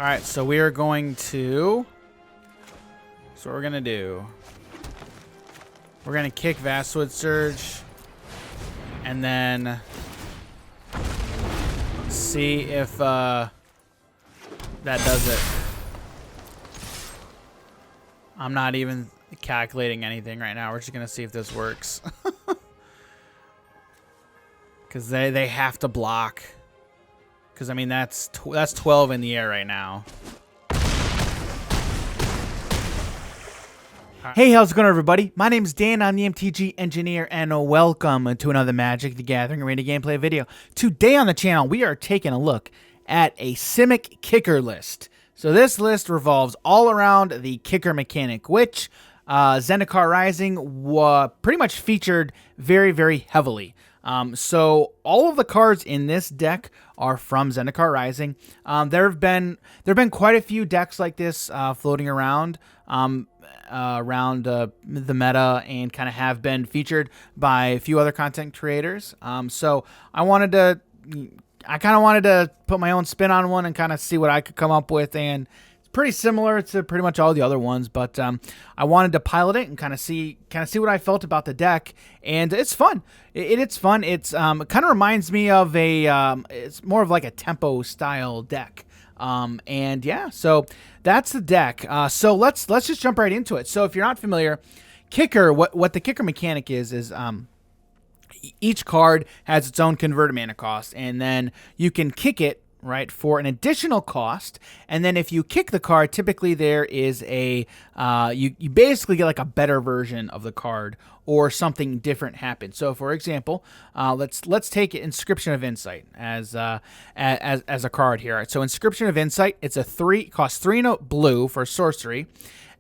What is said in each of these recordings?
All right, so we are going to... So what we're going to do... We're going to kick Vastwood Surge. And then... see if that does it. I'm not even calculating anything right now. We're just going to see if this works. Because they have to block. Because, I mean, that's 12 in the air right now. Hey, how's it going, everybody? My name is Dan. I'm the MTG engineer, and welcome to another Magic the Gathering Arena gameplay video. Today on the channel, we are taking a look at a Simic Kicker list. So this list revolves all around the kicker mechanic, which Zendikar Rising pretty much featured very, very heavily. So all of the cards in this deck are from Zendikar Rising. There have been quite a few decks like this floating around the meta and kind of have been featured by a few other content creators. So I kind of wanted to put my own spin on one and kind of see what I could come up with, and it's pretty similar to pretty much all the other ones, but I wanted to pilot it and kind of see what I felt about the deck, and it's fun. It's fun. It kind of reminds me of it's more of like a tempo style deck. And yeah, so that's the deck. So let's just jump right into it. So if you're not familiar, kicker, what the kicker mechanic is each card has its own converted mana cost, and then you can kick it, right, for an additional cost. And then if you kick the card, typically there is a you basically get like a better version of the card, or something different happens. So for example, let's take Inscription of Insight as a card here. All right, so Inscription of Insight, it's a 3, costs 3 blue for sorcery,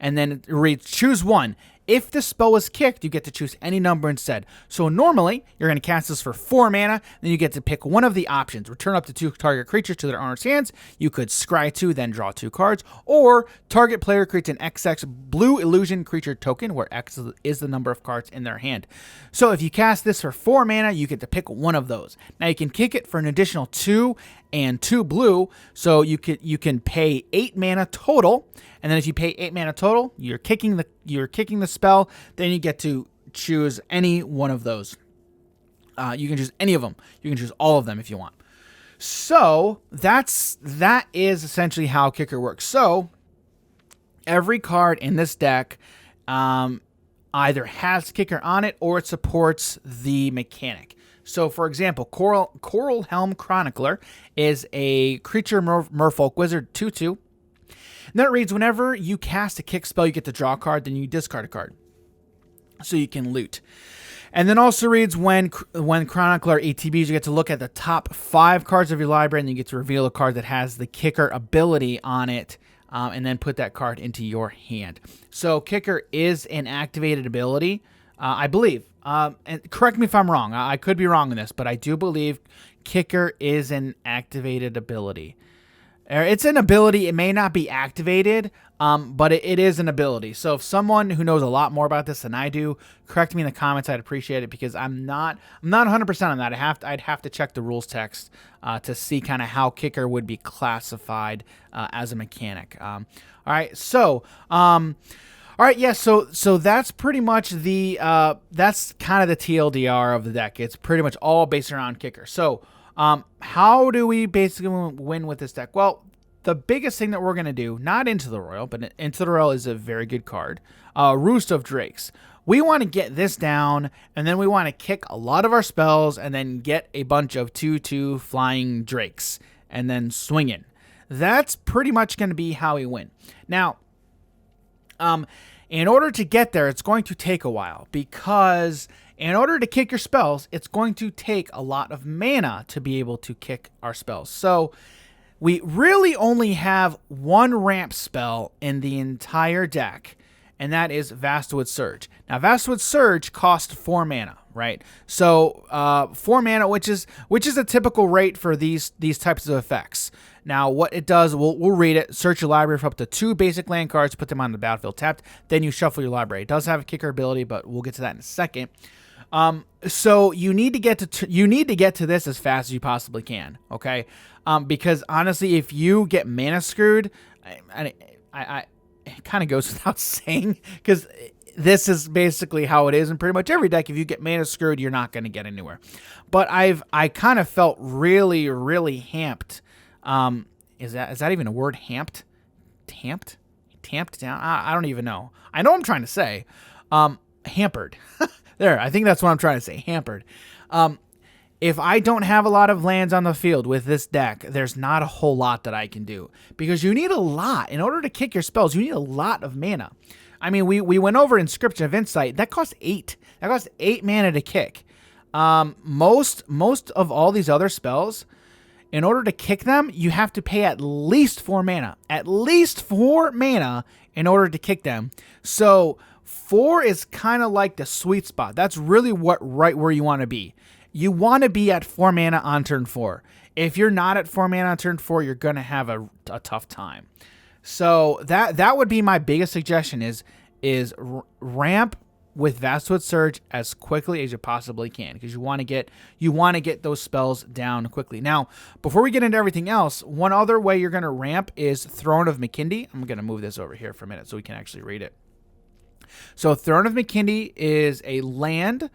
and then it reads choose one. If the spell was kicked, you get to choose any number instead. So normally, you're going to cast this for 4 mana, then you get to pick one of the options. Return up to 2 target creatures to their owner's hands. You could scry 2, then draw 2 cards. Or target player creates an XX blue illusion creature token, where X is the number of cards in their hand. So if you cast this for 4 mana, you get to pick one of those. Now you can kick it for an additional 2 and 2 blue, so you can pay 8 mana total. And then if you pay 8 mana total, you're kicking the spell. Then you get to choose any one of those. You can choose any of them. You can choose all of them if you want. So that is essentially how kicker works. So every card in this deck either has kicker on it, or it supports the mechanic. So, for example, Coral Helm Chronicler is a creature merfolk wizard 2/2. And that reads, whenever you cast a kick spell, you get to draw a card, then you discard a card. So you can loot. And then also reads, when Chronicler ATBs, you get to look at the top 5 cards of your library, and you get to reveal a card that has the kicker ability on it, and then put that card into your hand. So kicker is an activated ability, I believe. And correct me if I'm wrong. I could be wrong in this, but I do believe kicker is an activated ability. It's an ability. It may not be activated, but it is an ability. So if someone who knows a lot more about this than I do, correct me in the comments. I'd appreciate it, because I'm not 100% on that. I'd have to check the rules text to see kind of how kicker would be classified as a mechanic. All right, so all right, yeah. So that's pretty much that's kind of the TLDR of the deck. It's pretty much all based around kicker. So how do we basically win with this deck? Well, the biggest thing that we're going to do, not Into the Royal, but Into the Royal is a very good card. Roost of Drakes. We want to get this down, and then we want to kick a lot of our spells, and then get a bunch of 2/2 flying drakes, and then swing in. That's pretty much going to be how we win. Now, in order to get there, it's going to take a while, because in order to kick your spells, it's going to take a lot of mana to be able to kick our spells. So we really only have one ramp spell in the entire deck, and that is Vastwood Surge. Now, Vastwood Surge costs 4 mana, right? So 4 mana, which is a typical rate for these types of effects. Now, what it does, we'll read it. Search your library for up to 2 basic land cards, put them on the battlefield tapped, then you shuffle your library. It does have a kicker ability, but we'll get to that in a second. So you need to get to this as fast as you possibly can. Okay. Because honestly, if you get mana screwed, it kind of goes without saying, because this is basically how it is in pretty much every deck. If you get mana screwed, you're not going to get anywhere. But I kind of felt really, really hamped. Is that even a word? Hamped down? I don't even know. I know what I'm trying to say. Hampered. There, I think that's what I'm trying to say. Hampered. If I don't have a lot of lands on the field with this deck, there's not a whole lot that I can do, because you need a lot. In order to kick your spells, you need a lot of mana. I mean, we went over Inscription of Insight. That costs 8. That costs 8 mana to kick. Most of all these other spells, in order to kick them, you have to pay at least 4 mana. At least 4 mana in order to kick them. So 4 is kind of like the sweet spot. That's really right where you want to be. You want to be at 4 mana on turn 4. If you're not at 4 mana on turn 4, you're going to have a tough time. So that would be my biggest suggestion is ramp with Vastwood Surge as quickly as you possibly can, because you want to get those spells down quickly. Now, before we get into everything else, one other way you're going to ramp is Throne of Makindi. I'm going to move this over here for a minute so we can actually read it. So Throne of Makindi is a land.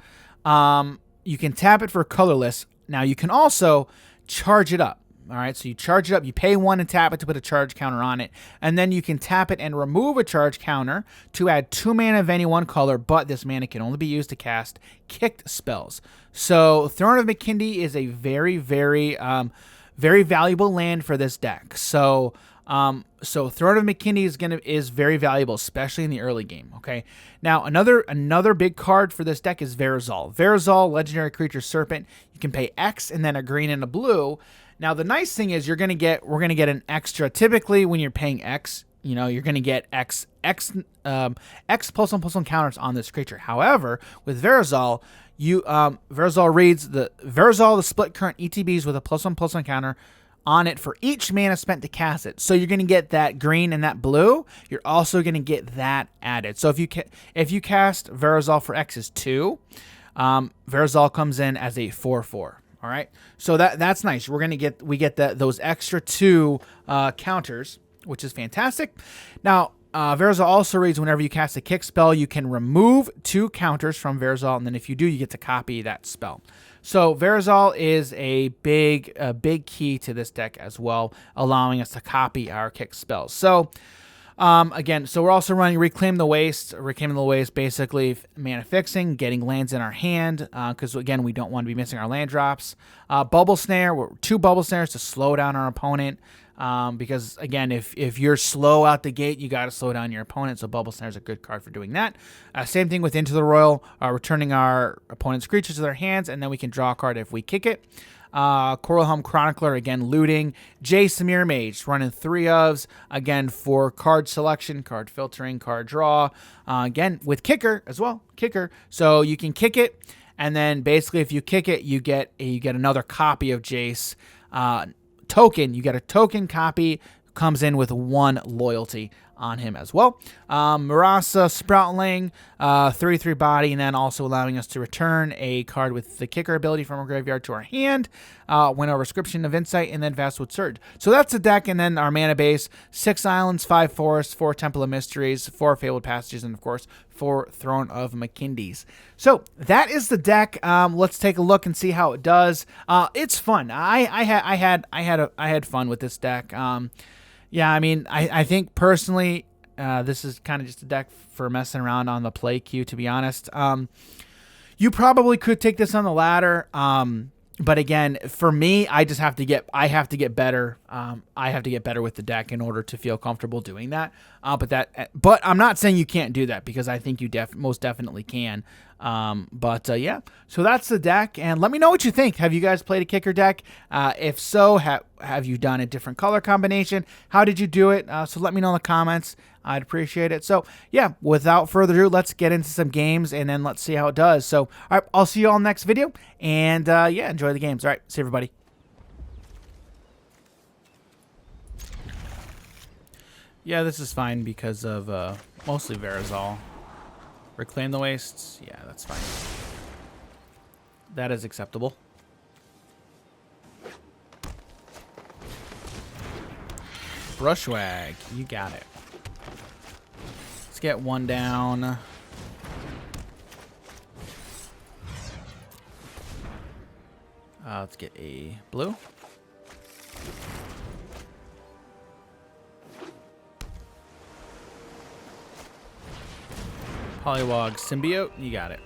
You can tap it for colorless. Now you can also charge it up. All right, so you charge it up. You pay 1 and tap it to put a charge counter on it. And then you can tap it and remove a charge counter to add 2 mana of any one color, but this mana can only be used to cast kicked spells. So Throne of Makindi is a very, very, very valuable land for this deck. So Throne of Makindi is very valuable, especially in the early game. Okay. Now another big card for this deck is Verazal. Verazal, legendary creature serpent. You can pay X and then a green and a blue. Now the nice thing is we're gonna get an extra. Typically, when you're paying X, you're gonna get X +1/+1 counters on this creature. However, with Verazal, Verazal the split current ETBs with a +1/+1 counter on it for each mana spent to cast it. So you're going to get that green and that blue. You're also going to get that added. So if you cast Verazal for X is 2, Verazal comes in as a 4/4. All right. So that's nice. We get those extra 2 counters, which is fantastic. Now, Verazal also reads whenever you cast a kick spell, you can remove 2 counters from Verazal, and then if you do, you get to copy that spell. So Verazal is a big key to this deck as well, allowing us to copy our kick spells. So again, we're also running Reclaim the Waste. Reclaiming the Waste, basically mana fixing, getting lands in our hand, because again, we don't want to be missing our land drops. Bubble Snare, 2 Bubble Snares to slow down our opponent. Because again, if you're slow out the gate, you got to slow down your opponent. So Bubble Snare is a good card for doing that. Same thing with Into the Royal, returning our opponent's creatures to their hands, and then we can draw a card if we kick it. Coral Helm Chronicler, again, looting. Jace the Mirror Mage, running 3 ofs, again, for card selection, card filtering, card draw. Again, with Kicker as well, Kicker. So you can kick it, and then basically if you kick it, you get another copy of Jace. Token, you get a token copy, comes in with 1 loyalty on him as well. Marasa Sproutling, 3/3 body, and then also allowing us to return a card with the Kicker ability from our graveyard to our hand, when our Inscription of Insight, and then Vastwood Surge. So that's the deck, and then our mana base: 6 islands, 5 forests, 4 Temple of Mysteries, 4 Fabled Passages, and of course 4 Throne of Makindis. So that is the deck. Let's take a look and see how it does. It's fun. I had fun with this deck. Yeah, I mean, I think personally, this is kind of just a deck for messing around on the play queue, to be honest. You probably could take this on the ladder. But again, for me, I have to get better. I have to get better with the deck in order to feel comfortable doing that. But I'm not saying you can't do that, because I think you most definitely can. Yeah, so that's the deck, and let me know what you think. Have you guys played a Kicker deck? If so, have you done a different color combination? How did you do it? So let me know in the comments. I'd appreciate it. So yeah, without further ado, let's get into some games, and then let's see how it does. So all right, I'll see you all next video, and yeah, enjoy the games. All right, see everybody. Yeah, this is fine because of mostly Verazal. Reclaim the Wastes. Yeah, that's fine. That is acceptable. Brushwag. You got it. Let's get one down. Let's get a blue. Polywog Symbiote. You got it.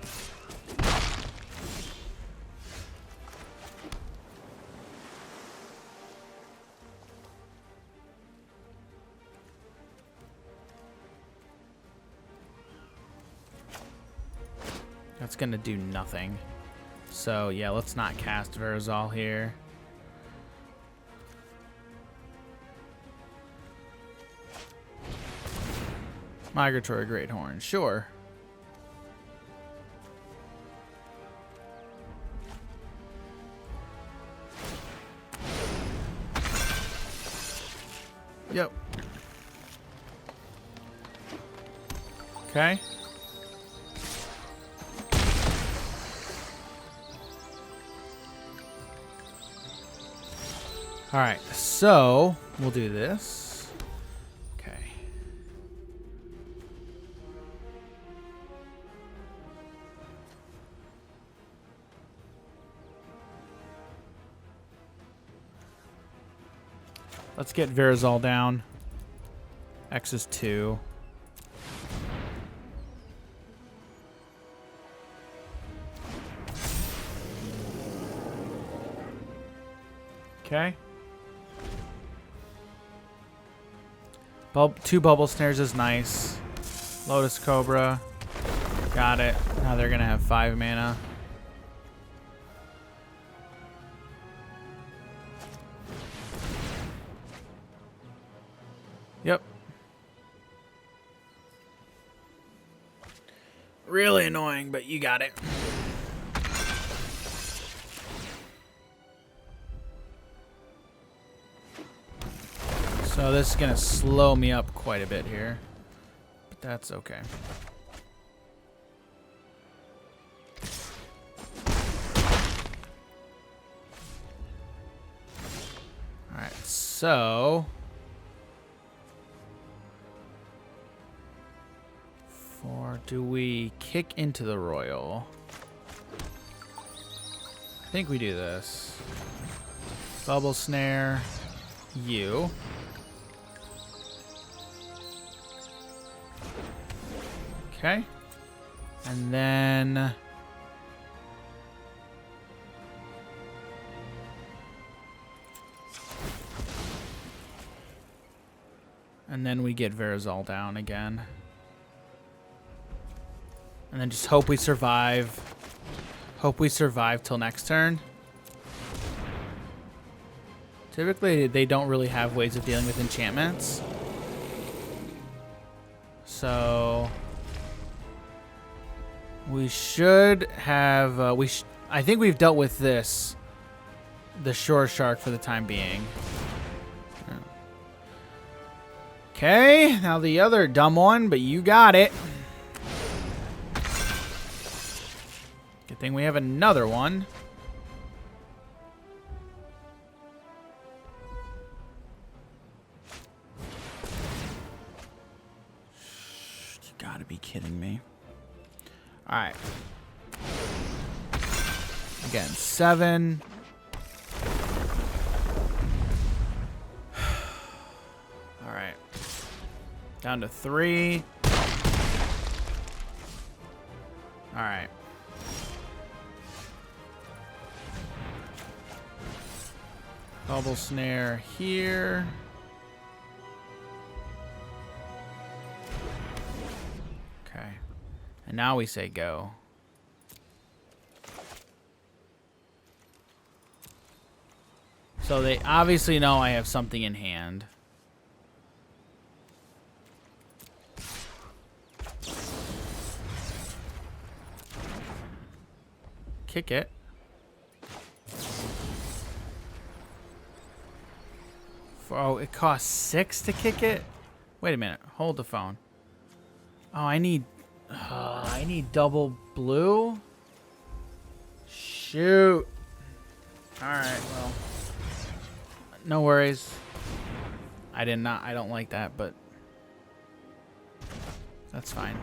That's going to do nothing. So, yeah, let's not cast Verazal here. Migratory Greathorn, sure. Yep. Okay. All right, so we'll do this. Okay. Let's get Verazal down. X is 2. Okay. 2 bubble snares is nice. Lotus Cobra. Got it. Now they're going to have 5 mana. Yep. Really annoying, but you got it. So this is going to slow me up quite a bit here, but that's okay. All right, so do we kick into the Royal? I think we do this. Bubble Snare, you. Okay. And then we get Verazal down again. And then just hope we survive. Hope we survive till next turn. Typically, they don't really have ways of dealing with enchantments. So we should have. I think we've dealt with this, the Shore Shark, for the time being. Okay, now the other dumb one, but you got it. Good thing we have another one. You gotta be kidding me. All right. Again, 7. All right. Down to 3. All right. Bubble Snare here. Okay. And now we say go. So they obviously know I have something in hand. Kick it. Oh, it costs 6 to kick it? Wait a minute. Hold the phone. Oh, I need double blue? Shoot. Alright, well. No worries. I don't like that, but that's fine.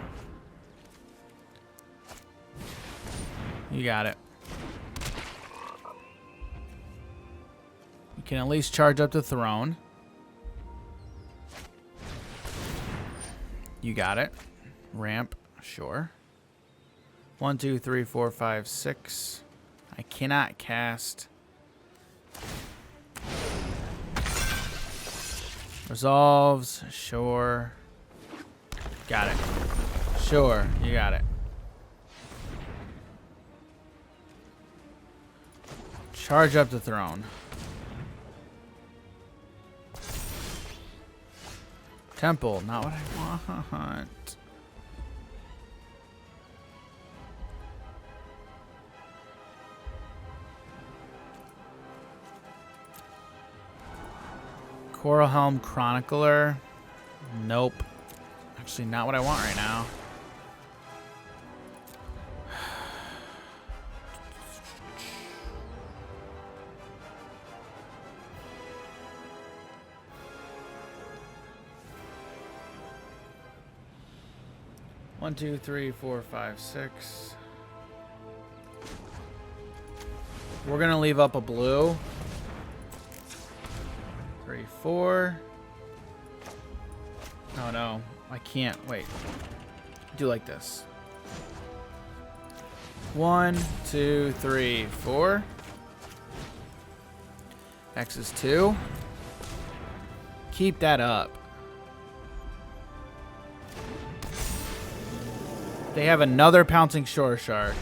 You got it. You can at least charge up the throne. You got it. Ramp, sure. 1, 2, 3, 4, 5, 6. I cannot cast. Resolves, sure. Got it. Sure, you got it. Charge up the throne. Temple, not what I want. Coral Helm Chronicler. Nope. Actually, not what I want right now. One, two, three, four, five, six. We're gonna leave up a blue. 3, 4. Oh no, I can't. Wait. Do like this. 1, 2, 3, 4. X is 2. Keep that up. They have another pouncing shore shark.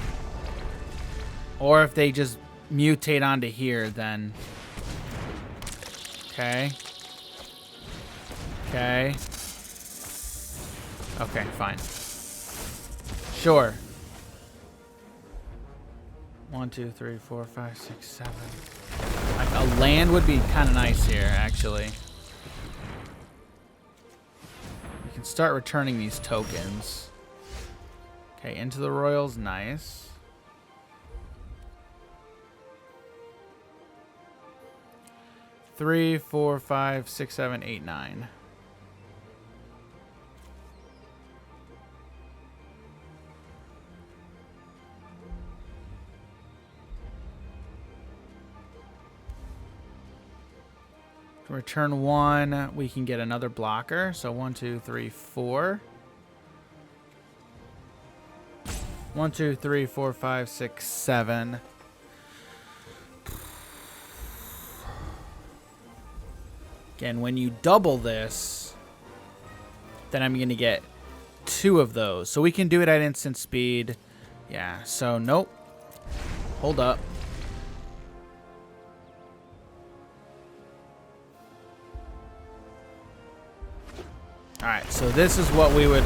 Or if they just mutate onto here, then. Okay. Okay. Okay, fine. Sure. 1, 2, 3, 4, 5, 6, 7. Like a land would be kind of nice here, actually. We can start returning these tokens. Okay, into the Royals, nice. Three, 4, 5, 6, 7, 8, 9. Return 1, we can get another blocker. So 1, 2, 3, 4. 1, 2, 3, 4, 5, 6, 7. Again, when you double this, then I'm going to get 2 of those. So we can do it at instant speed. Yeah, so nope. Hold up. Alright, so this is what we would...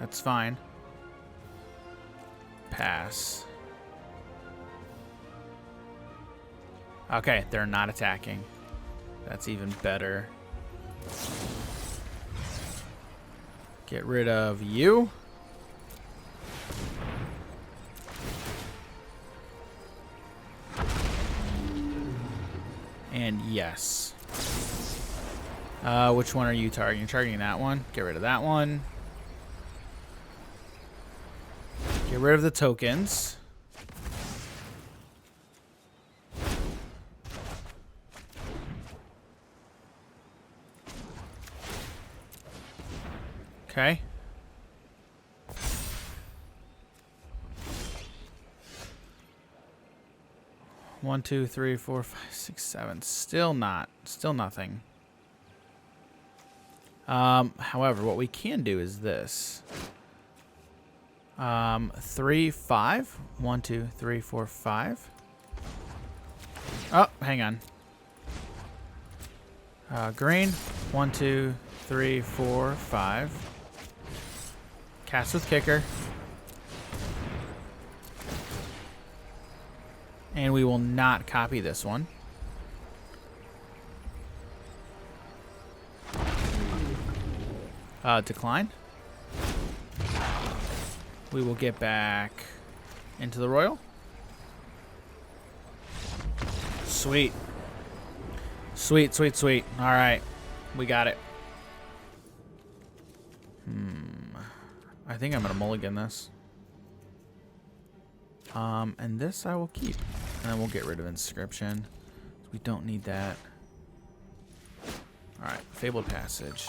That's fine. Pass. Okay, they're not attacking. That's even better. Get rid of you. And yes. Which one are you targeting? You're targeting that one. Get rid of that one. Get rid of the tokens. Okay. One, 2, 3, 4, 5, 6, 7. Still nothing. However, what we can do is this. 3, 5. 1, 2, 3, 4, 5. Oh, hang on. Green. 1, 2, 3, 4, 5. Cast with Kicker. And we will not copy this one. Decline. We will get back into the royal. Sweet. Sweet, sweet, sweet. All right. We got it. I think I'm going to mulligan this. And this I will keep. And then we'll get rid of inscription. We don't need that. All right. Fabled Passage.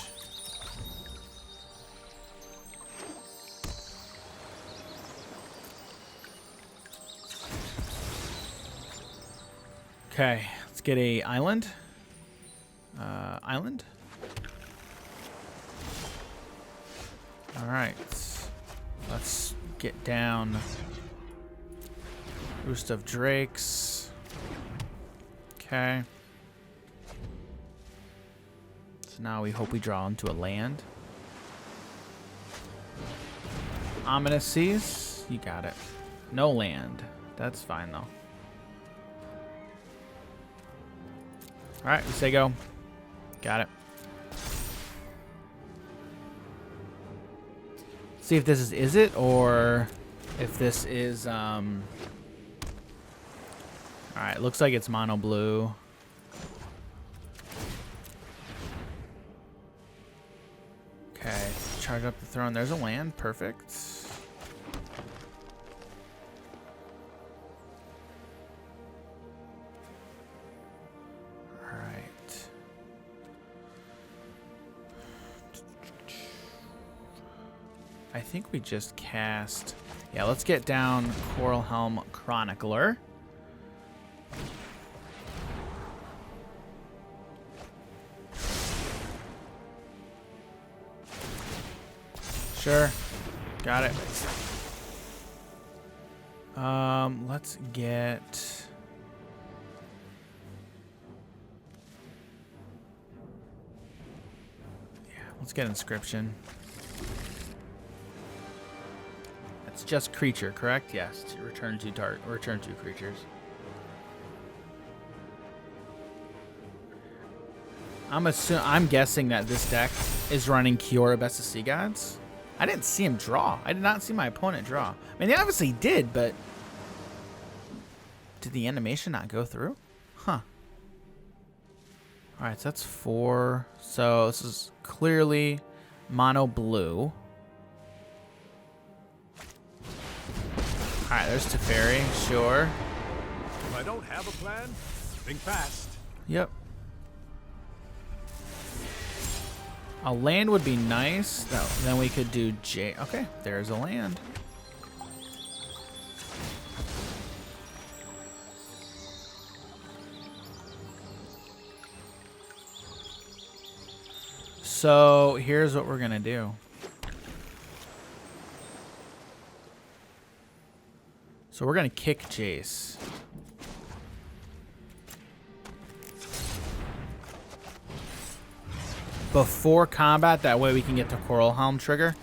Okay, let's get a island. Island. All right, let's get down. Roost of Drakes. Okay. So now we hope we draw into a land. Ominous Seas. You got it. No land. That's fine though. All right, we say go. Got it. See if this is it, or if this is, all right, looks like it's mono blue. Okay, charge up the throne. There's a land, perfect. I think we just cast... Yeah, let's get down Coral Helm Chronicler. Sure. Got it. Let's get... Yeah, let's get Inscription. It's just creature, correct? Yes. To return two creatures. I'm guessing that this deck is running Kiora Best of Sea Gods. I didn't see him draw. I did not see my opponent draw. I mean, they obviously did, but did the animation not go through? Huh. All right, so that's 4. So this is clearly mono blue. All right, there's Teferi, sure. If I don't have a plan, think fast. Yep. A land would be nice. Then we could do J. Okay, there's a land. So here's what we're gonna do. So we're gonna kick Jace. Before combat, that way we can get the Coral Helm trigger.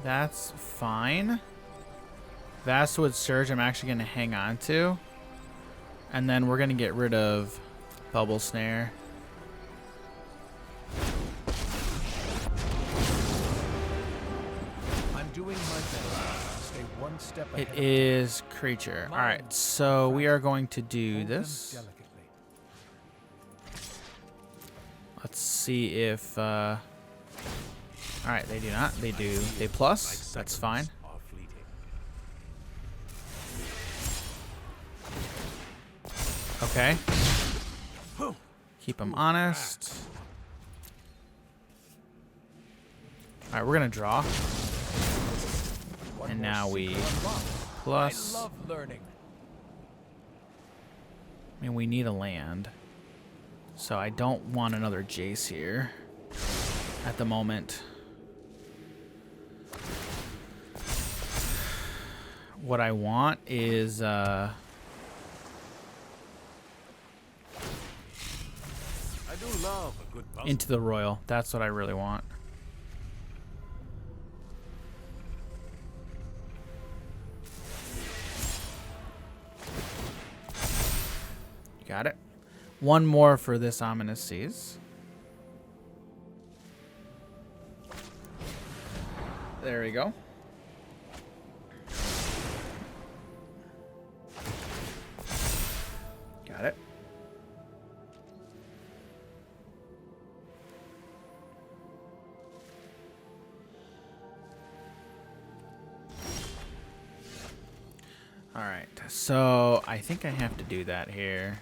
That's fine. Vastwood Surge I'm actually going to hang on to. And then we're going to get rid of Bubble Snare. I'm doing my best. Stay one step ahead. It is creature. All right, so we are going to do this. Let's see if... all right, they do not. They do. They plus. That's fine. Okay. Keep them honest. All right, we're going to draw. And now we plus. I love learning. I mean, we need a land. So I don't want another Jace here at the moment. What I want is I do love a good puzzle. into the Royal. That's what I really want. got it. One more for this Ominous Seas. There we go. Got it. All right, so I think I have to do that here.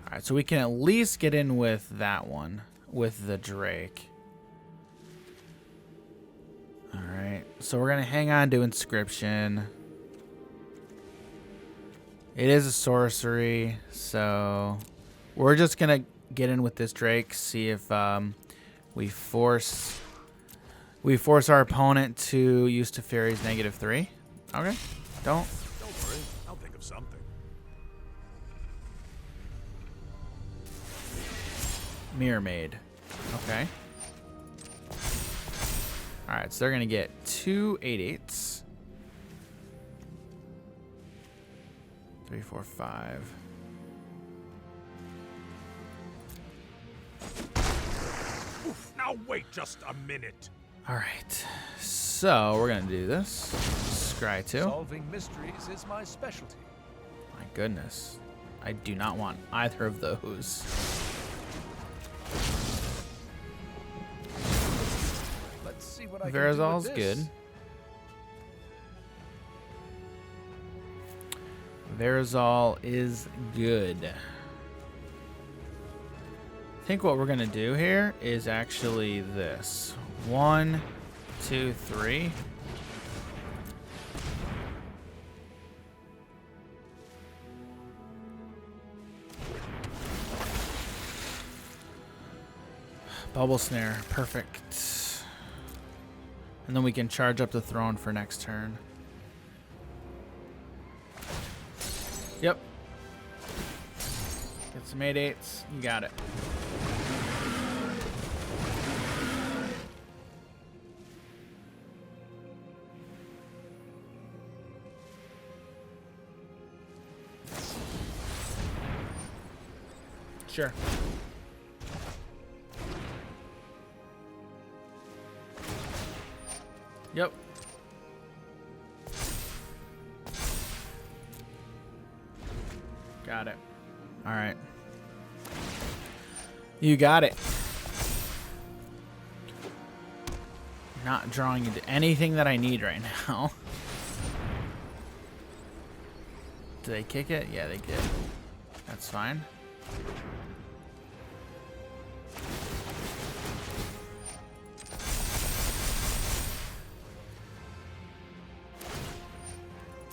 All right, so we can at least get in with that one, with the Drake. All right, so we're gonna hang on to Inscription. It is a sorcery, so we're just gonna get in with this Drake, see if we force our opponent to use Teferi's -3. Okay, don't worry, I'll think of something. Mirror Maid. Okay. All right, so they're gonna get 2 8/8s. 3, 4, 5. Oof, now wait just a minute. All right, so we're gonna do this. Scry 2. Solving mysteries is my specialty. My goodness, I do not want either of those. Let's see what I can do Verazal's with this. good. Verazal is good. I think what we're gonna do here is actually this. 1, 2, 3. Bubble Snare, perfect. And then we can charge up the throne for next turn. Yep. Get some 8/8s. You got it. Sure. Yep. Got it. All right. You got it. Not drawing into anything that I need right now. Did they kick it? Yeah, they did. That's fine.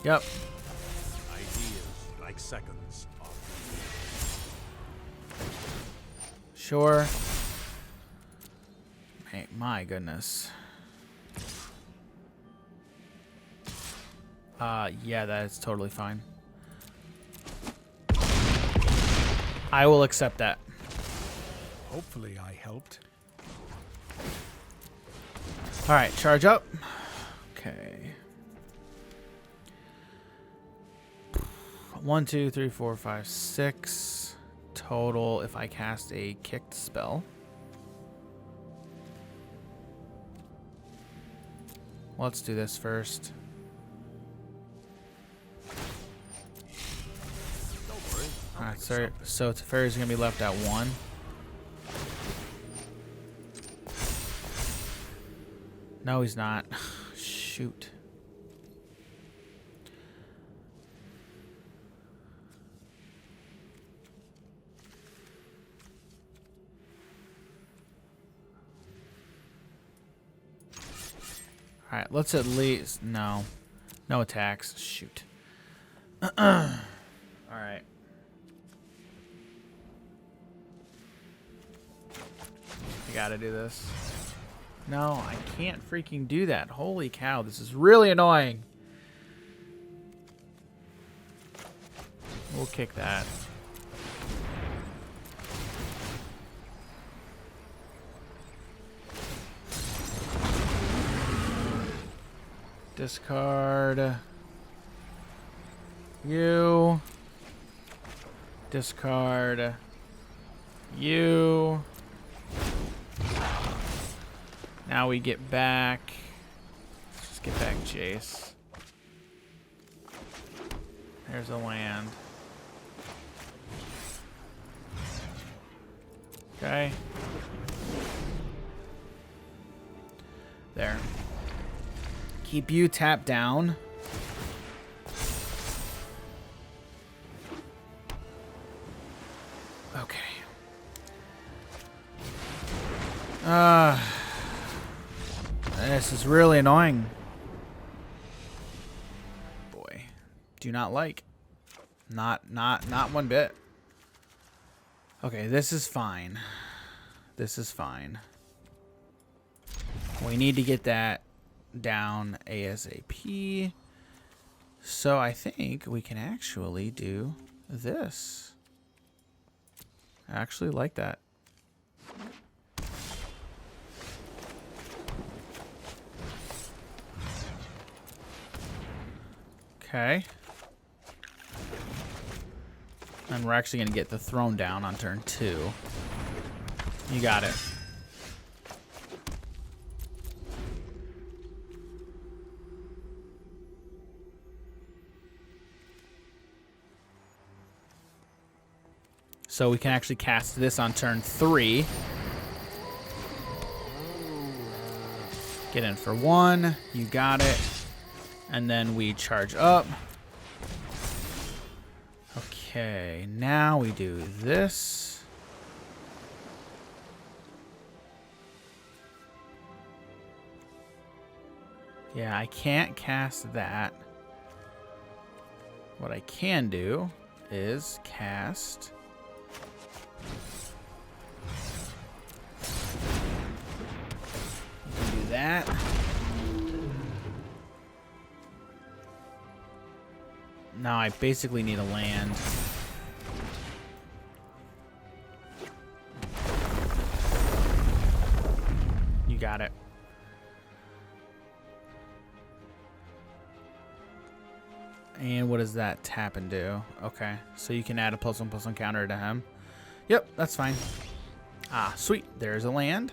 Yep. Ideas like seconds. Sure. Hey, my goodness. Yeah, that is totally fine. I will accept that. Hopefully I helped. All right, charge up. Okay. 1, 2, 3, 4, 5, 6 total if I cast a kicked spell. Let's do this first. Alright, so Teferi's gonna be left at 1. No, he's not. Shoot. Alright, let's at least... No. No attacks. Shoot. Alright. I gotta do this. No, I can't freaking do that. Holy cow, this is really annoying. We'll kick that. Discard. You. Discard. You. Now we get back. Let's just get back Jace. There's a land. Okay. There. Keep you tapped down. Okay. This is really annoying. Boy. Do not like. Not one bit. Okay, this is fine. This is fine. We need to get that down ASAP. So I think we can actually do this. I actually like that. Okay. And we're actually going to get the throne down on turn 2. You got it. So we can actually cast this on turn 3. Get in for 1. You got it. And then we charge up. Okay, now we do this. Yeah, I can't cast that. What I can do is cast... You can do that. Now I basically need a land. You got it. And what does that tap and do? Okay, so you can add a +1/+1 counter to him. Yep, that's fine. Ah, sweet. There's a land.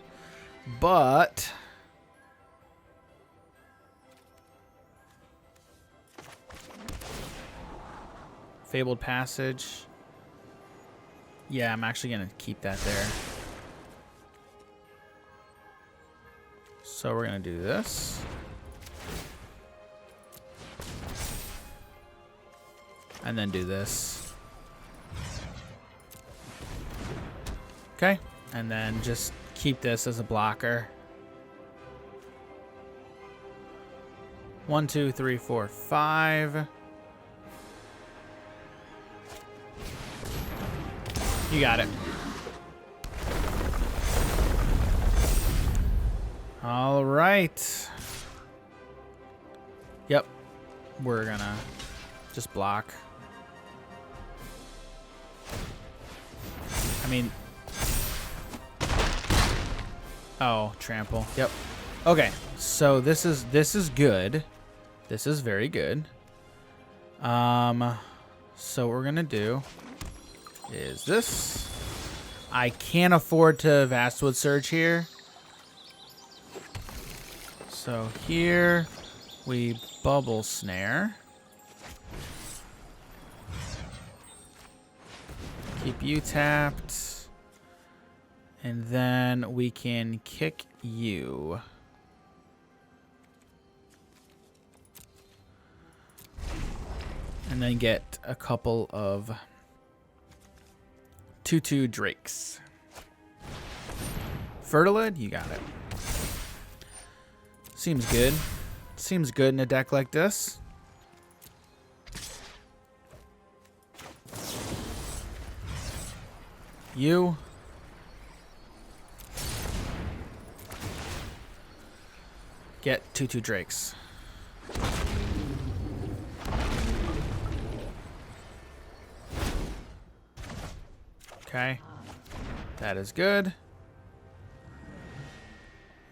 But... Fabled Passage. Yeah, I'm actually going to keep that there. So we're going to do this. And then do this. Okay. And then just keep this as a blocker. 1, 2, 3, 4, 5. You got it. All right. Yep. We're gonna just block. I mean... Oh, trample. Yep. Okay. So this is good. This is very good. So what we're gonna do is this. I can't afford to Vastwood Surge here. So here we Bubble Snare. Keep you tapped. And then we can kick you. And then get a couple of 2/2 Drakes. Fertilid, you got it. Seems good. Seems good in a deck like this. You. Get 2/2 Drakes. Okay. That is good.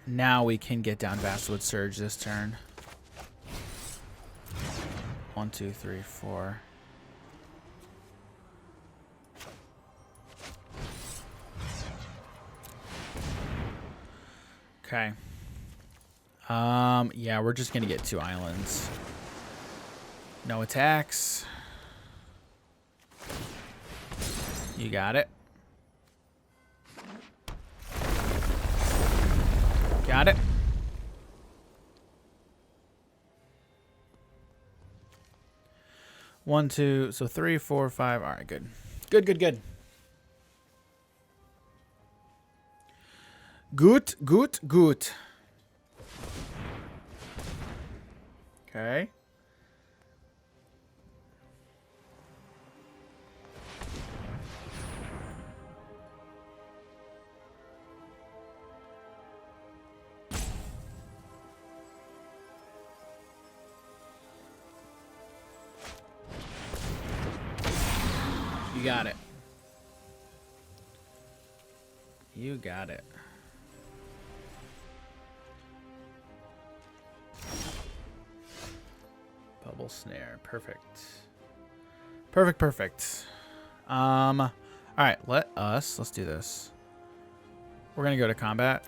Now we can get down Vastwood Surge this turn. 1, 2, 3, 4. Okay. Yeah, we're just gonna get 2 islands. No attacks. You got it. Got it. One, two, so 3, 4, 5. All right, good. Good, good, good. Good, good, good. Okay. You got it. You got it. Bubble snare. Perfect. Perfect, perfect. All right, let's do this. We're going to go to combat.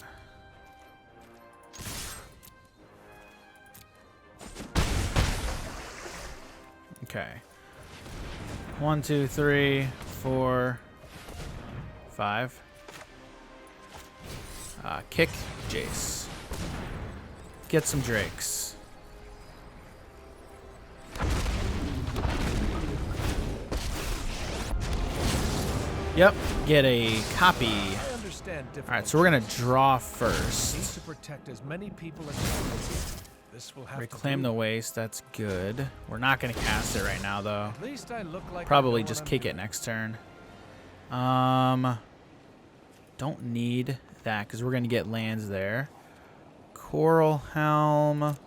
Okay. 1, 2, 3, 4, 5. Kick Jace. Get some Drakes. Yep, get a copy. I understand. All right, so we're gonna draw first. Need to protect as many people as possible. This will have Reclaim to the waste. That's good. We're not gonna cast it right now, though. At least I look like Probably I know just what I'm kick it doing. next turn. Don't need that because we're gonna get lands there. Coral Helm.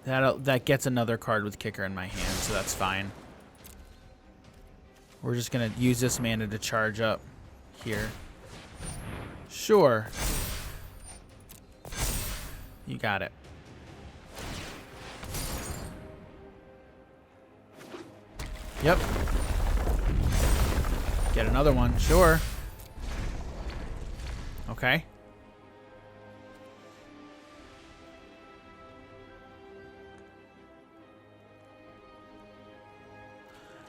That gets another card with Kicker in my hand, so that's fine. We're just gonna use this mana to charge up here. Sure. You got it. Yep. Get another one. Sure. Okay.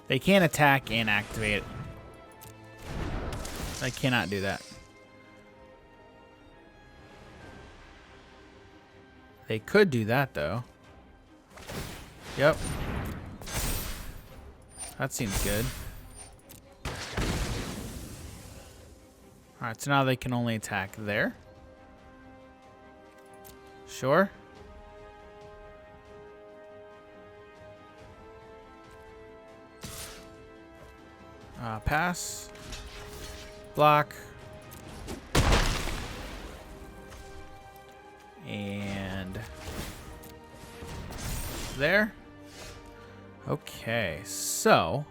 They can't attack and activate. I cannot do that. They could do that, though. Yep. That seems good. Alright, so now they can only attack there. Sure. Pass. Block. And there. Okay, so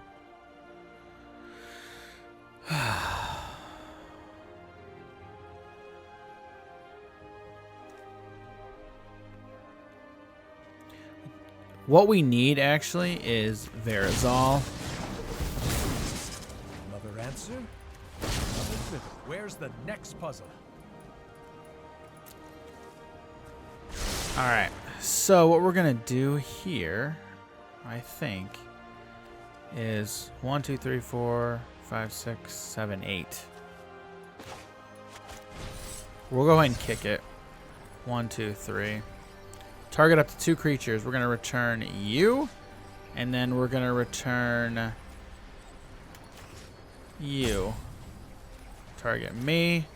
what we need actually is Verazal. Another answer? Another riddle. Where's the next puzzle? All right, so what we're gonna do here, I think, is 1, 2, 3, 4, 5, 6, 7, 8. We'll go ahead and kick it. 1, 2, 3. Target up to 2 creatures. We're gonna return you, and then we're gonna return you. Target me.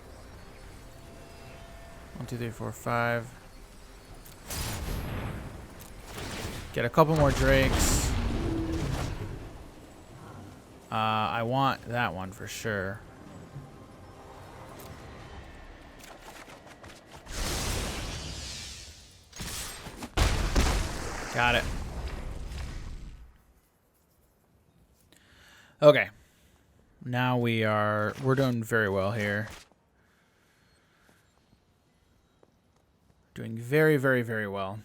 1, 2, 3, 4, 5. Get a couple more Drakes. I want that one for sure. Got it. Okay. Now we're doing very well here. Doing very, very, very well.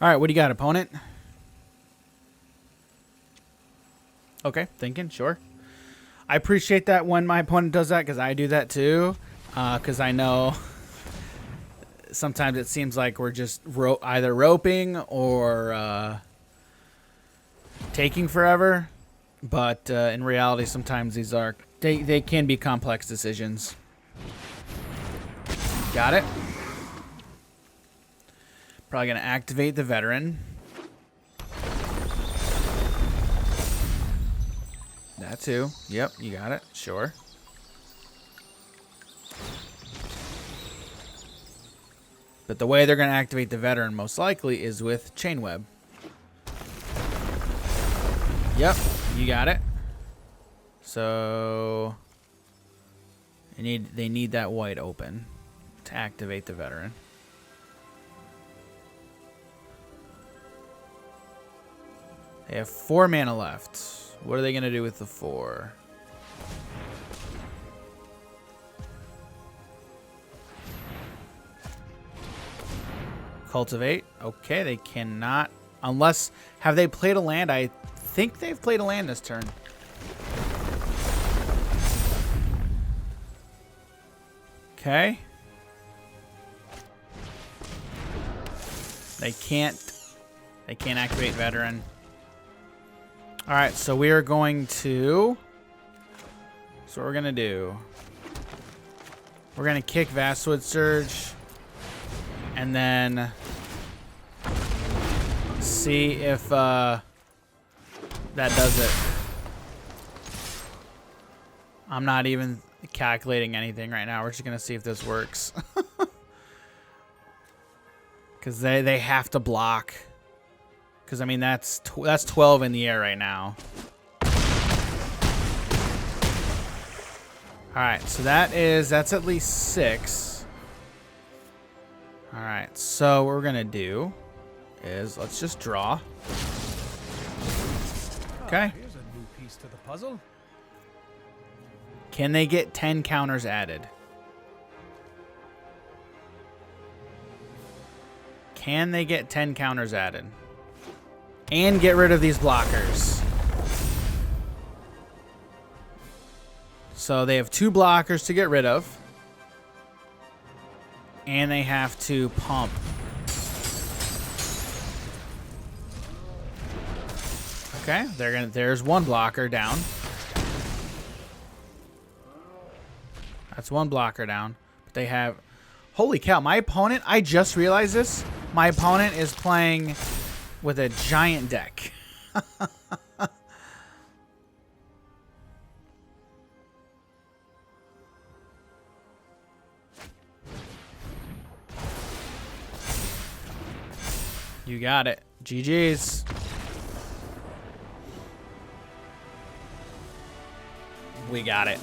All right, what do you got, opponent? Okay, thinking, sure. I appreciate that when my opponent does that, because I do that too. Because I know sometimes it seems like we're just either roping or taking forever. But in reality, sometimes these are they can be complex decisions. Got it. Probably going to activate the veteran. That too. Yep, you got it. Sure. But the way they're going to activate the veteran most likely is with chain web. Yep, you got it. So they need that white open to activate the veteran. They have 4 mana left. What are they going to do with the 4? Cultivate. Okay, they cannot. Unless, have they played a land? I think they've played a land this turn. Okay. They can't activate veteran. All right, so we are going to. So what we're gonna do. We're gonna kick Vastwood Surge, and then see if that does it. I'm not even calculating anything right now. We're just gonna see if this works, because they have to block. Because, I mean, that's 12 in the air right now. Alright, so that's at least 6. Alright, so what we're going to do is let's just draw. Okay. Here's a new piece to the puzzle. Can they get 10 counters added? Can they get 10 counters added? And get rid of these blockers. So they have 2 blockers to get rid of. And they have to pump. Okay, there's 1 blocker down. That's 1 blocker down. But they have, holy cow, my opponent, I just realized this. My opponent is playing with a giant deck. You got it. GG's. We got it.